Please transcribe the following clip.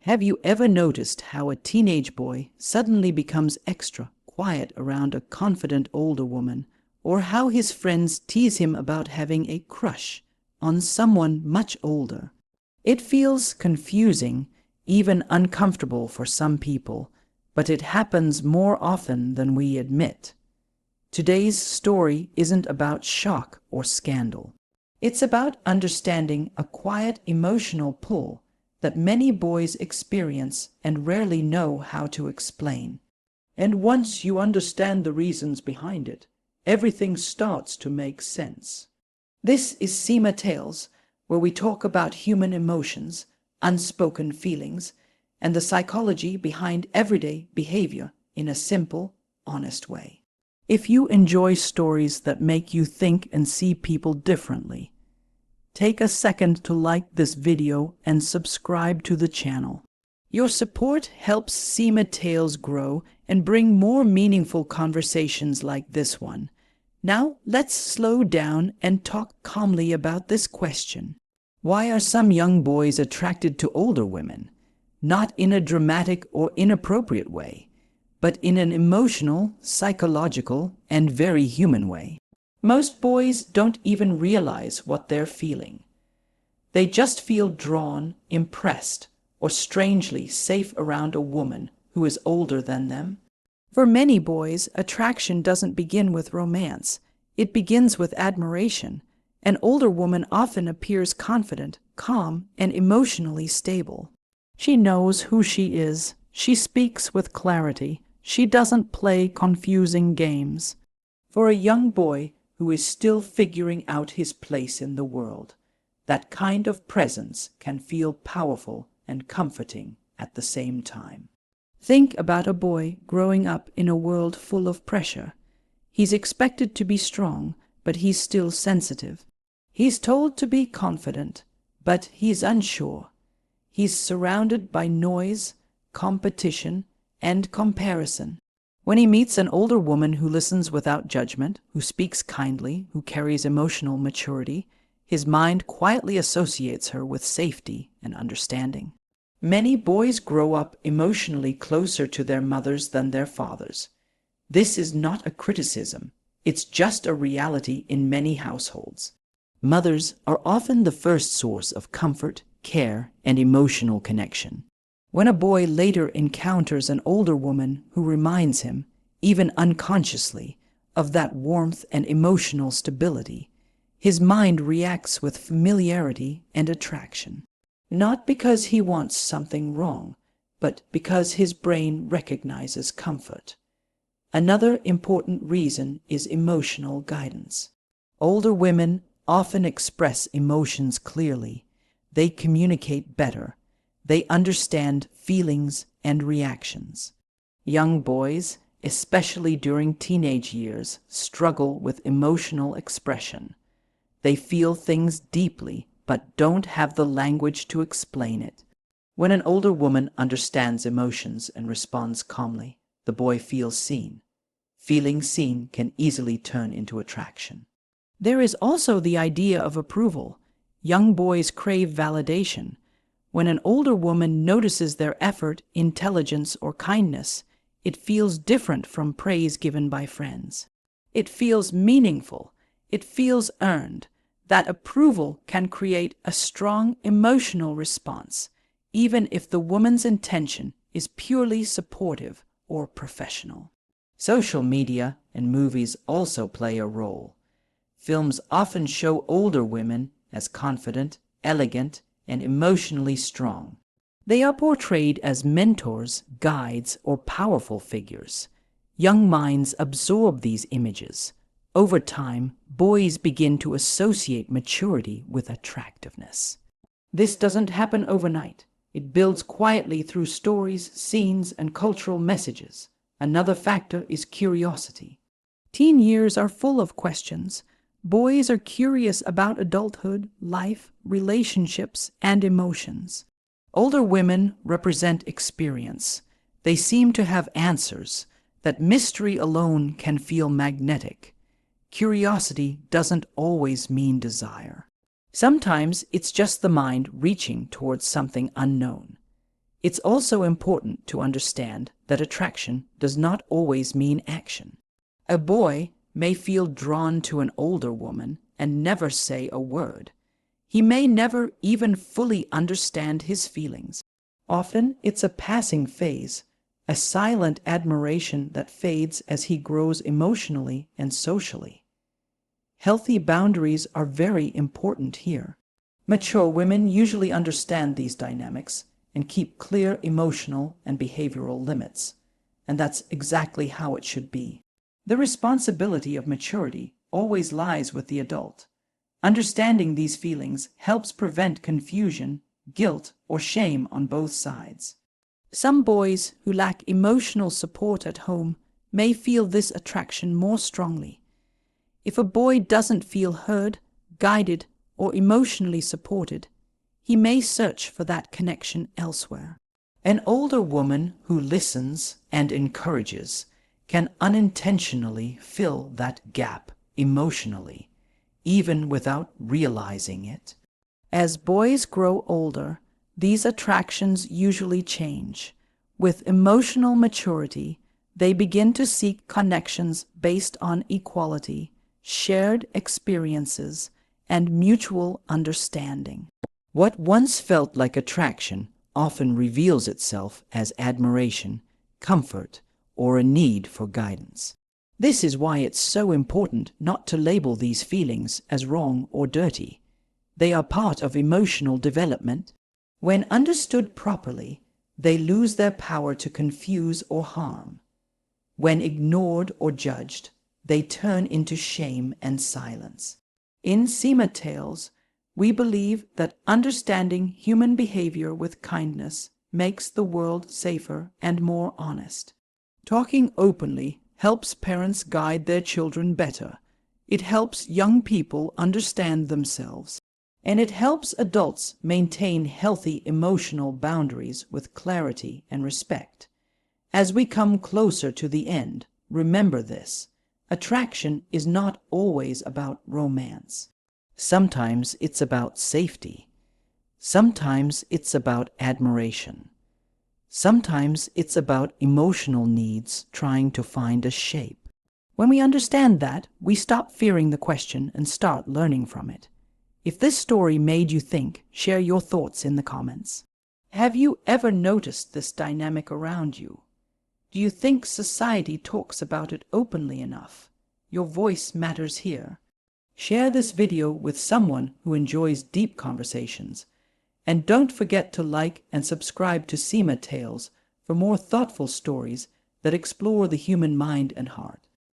Have you ever noticed how a teenage boy suddenly becomes extra quiet around a confident older woman, or how his friends tease him about having a crush on someone much older? It feels confusing, even uncomfortable for some people, but it happens more often than we admit. Today's story isn't about shock or scandal. It's about understanding a quiet emotional pull that many boys experience and rarely know how to explain. And once you understand the reasons behind it, everything starts to make sense. This is Seema Tales, where we talk about human emotions, unspoken feelings, and the psychology behind everyday behavior in a simple, honest way. If you enjoy stories that make you think and see people differently, take a second to like this video and subscribe to the channel. Your support helps Seema Tales grow and bring more meaningful conversations like this one. Now, let's slow down and talk calmly about this question. Why are some young boys attracted to older women? Not in a dramatic or inappropriate way, but in an emotional, psychological, and very human way. Most boys don't even realize what they're feeling. They just feel drawn, impressed, or strangely safe around a woman who is older than them. For many boys, attraction doesn't begin with romance. It begins with admiration. An older woman often appears confident, calm, and emotionally stable. She knows who she is. She speaks with clarity. She doesn't play confusing games. For a young boy who is still figuring out his place in the world, that kind of presence can feel powerful and comforting at the same time. Think about a boy growing up in a world full of pressure. He's expected to be strong, but he's still sensitive. He's told to be confident, but he's unsure. He's surrounded by noise, competition, and comparison. When he meets an older woman who listens without judgment, who speaks kindly, who carries emotional maturity, his mind quietly associates her with safety and understanding. Many boys grow up emotionally closer to their mothers than their fathers. This is not a criticism. It's just a reality in many households. Mothers are often the first source of comfort, care, and emotional connection. When a boy later encounters an older woman who reminds him, even unconsciously, of that warmth and emotional stability, his mind reacts with familiarity and attraction. Not because he wants something wrong, but because his brain recognizes comfort. Another important reason is emotional guidance. Older women often express emotions clearly. They communicate better. They understand feelings and reactions. Young boys, especially during teenage years, struggle with emotional expression. They feel things deeply, but don't have the language to explain it. When an older woman understands emotions and responds calmly, the boy feels seen. Feeling seen can easily turn into attraction. There is also the idea of approval. Young boys crave validation. When an older woman notices their effort, intelligence, or kindness, it feels different from praise given by friends. It feels meaningful. It feels earned. That approval can create a strong emotional response, even if the woman's intention is purely supportive or professional. Social media and movies also play a role. Films often show older women as confident, elegant, and emotionally strong. They are portrayed as mentors, guides, or powerful figures. Young minds absorb these images. Over time, boys begin to associate maturity with attractiveness. This doesn't happen overnight. It builds quietly through stories, scenes, and cultural messages. Another factor is curiosity. Teen years are full of questions. Boys are curious about adulthood, life, relationships, and emotions. Older women represent experience. They seem to have answers. That mystery alone can feel magnetic. Curiosity doesn't always mean desire. Sometimes it's just the mind reaching towards something unknown. It's also important to understand that attraction does not always mean action. A boy may feel drawn to an older woman and never say a word. He may never even fully understand his feelings. Often it's a passing phase, a silent admiration that fades as he grows emotionally and socially. Healthy boundaries are very important here. Mature women usually understand these dynamics and keep clear emotional and behavioral limits, and that's exactly how it should be. The responsibility of maturity always lies with the adult. Understanding these feelings helps prevent confusion, guilt, or shame on both sides. Some boys who lack emotional support at home may feel this attraction more strongly. If a boy doesn't feel heard, guided, or emotionally supported, he may search for that connection elsewhere. An older woman who listens and encourages can unintentionally fill that gap emotionally, even without realizing it. As boys grow older, these attractions usually change. With emotional maturity, they begin to seek connections based on equality, shared experiences, and mutual understanding. What once felt like attraction often reveals itself as admiration, comfort, or a need for guidance. This is why it's so important not to label these feelings as wrong or dirty. They are part of emotional development. When understood properly, they lose their power to confuse or harm. When ignored or judged, they turn into shame and silence. In Seema Tales, we believe that understanding human behavior with kindness makes the world safer and more honest. Talking openly helps parents guide their children better. It helps young people understand themselves. And it helps adults maintain healthy emotional boundaries with clarity and respect. As we come closer to the end, remember this: attraction is not always about romance. Sometimes it's about safety. Sometimes it's about admiration. Sometimes it's about emotional needs trying to find a shape. When we understand that, we stop fearing the question and start learning from it. If this story made you think, share your thoughts in the comments. Have you ever noticed this dynamic around you? Do you think society talks about it openly enough? Your voice matters here. Share this video with someone who enjoys deep conversations. And don't forget to like and subscribe to Seema Tales for more thoughtful stories that explore the human mind and heart.